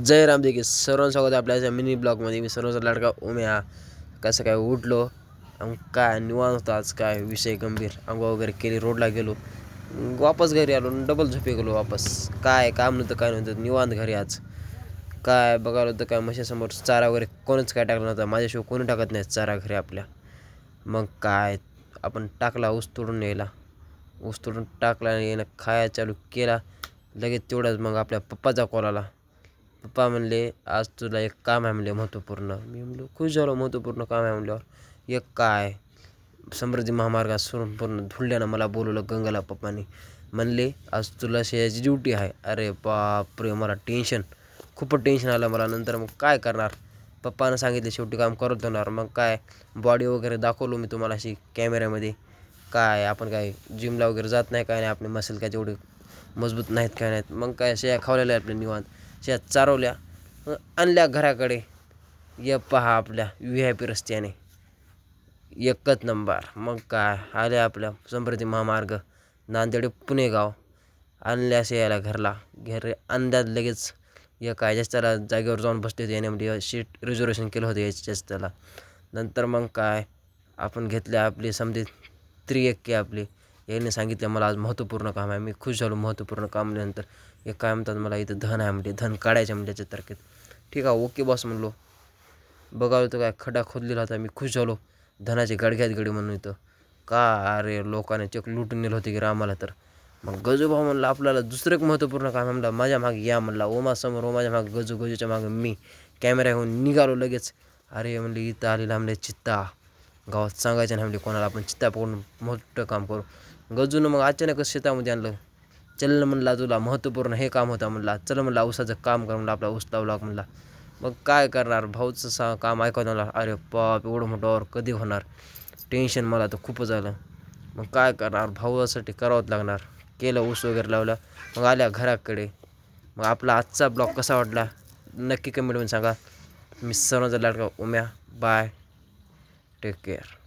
जय राम देखील सर्वांचं स्वागत आहे आपल्या मिनी ब्लॉगमध्ये. मी सर्वांचा लाडका उम्या. कसं काय उठलो आणि काय निवांत होतं. आज काय विषय गंभीर. अंघोळ वगैरे केली, रोडला गेलो, वापस घरी आलो, डबल झोपे गेलो वापस. काय काम नव्हतं, काय नव्हतं, निवांत घरी. आज काय बघायला होतं, काय म्हशीसमोर चारा वगैरे कोणच काय टाकलं नव्हतं. माझ्याशिवाय कोणी टाकत नाही चारा घरी आपल्या. मग काय आपण टाकला, ऊस तोडून यायला, ऊस तोडून टाकला, येणं खाया चालू केला. लगेच तेवढंच मग आपल्या पप्पाचा कॉल आला. पप्पा म्हणले आज तुला एक काम आहे म्हणले महत्त्वपूर्ण. मी म्हणलो खुश झालो, महत्त्वपूर्ण काम आहे म्हणल्यावर. एक काय समृद्धी महामार्गात संपूर्ण धुळल्यानं मला बोलवलं गंगाला पप्पांनी. म्हणले आज तुला शेजाची ड्युटी आहे. अरे बापरे, मला खूपच टेन्शन आलं मला. नंतर मग काय करणार, पप्पानं सांगितले शेवटी काम करत होणार. मग काय बॉडी वगैरे दाखवलो मी तुम्हाला अशी कॅमेऱ्यामध्ये. काय आपण काय जिमला वगैरे जात नाही, काय नाही, आपले मसल काय तेवढे मजबूत नाहीत, काय नाहीत. मग काय शेया खावलेल्या आपल्या निवांत शेत चारवल्या, आणल्या घराकडे. ये पहा आपल्या VIP रस्त्याने एकच नंबर. मग काय आल्या आपल्या समृद्धी महामार्ग नांदेड पुणे गाव. आणल्या यायला घरला अंदाज लगेच काय जास्त त्याला जागेवर जाऊन बसले होते याने सीट रिझर्वेशन केलं होतं याच्याच त्याला. नंतर मग काय आपण घेतले आपली समधी त्रिएक्के आपली. याने सांगितलं मला आज महत्त्वपूर्ण काम आहे. मी खुश झालो. महत्त्वपूर्ण काम म्हणल्यानंतर एक काय म्हणतात मला इथं धन आहे म्हणजे, धन काढायचं म्हणजे त्याच्या तारखेत. ठीक आहे, ओके बॉस म्हणलो. बघावं तर काय खड्डा खोदलेला होता. मी खुश झालो. धनाची गडघ्यात गडी म्हणून इथं का अरे लोकांनी चेक लुटून नेलं होते की रामाला. तर मग गजूभाऊ म्हणलं आपल्याला दुसरं एक महत्त्वपूर्ण काम म्हणलं माझ्या मागे या म्हणला. ओमासमोर ओमाच्या मागे गजूच्या मागे मी कॅमेरा घेऊन निघालो लगेच. अरे म्हणले इथं आलेला म्हणले चित्ता, गावात सांगायचं नाही म्हणले कोणाला, आपण चित्ता पकडून मोठं काम करू. गजूनं मग अचानकच शेतामध्ये आणलं. चल म्हणला तुला महत्त्वपूर्ण हे काम होतं म्हणला. चल म्हणला ऊसाचं काम कर म्हणला, आपला ऊस लावला म्हणला. मग काय करणार, भाऊचं काम ऐकत मला. अरे बाप, एवढं मोठं कधी होणार. टेन्शन मला तर खूपच आलं. मग काय करणार, भाऊसाठी करावंच लागणार. केलं, ऊस वगैरे लावला. मग आल्या घराकडे. मग आपला आजचा ब्लॉग कसा वाटला नक्की कमेंटमध्ये सांगा. मी सर्वांचा लाडका उम्या. Bye, take care.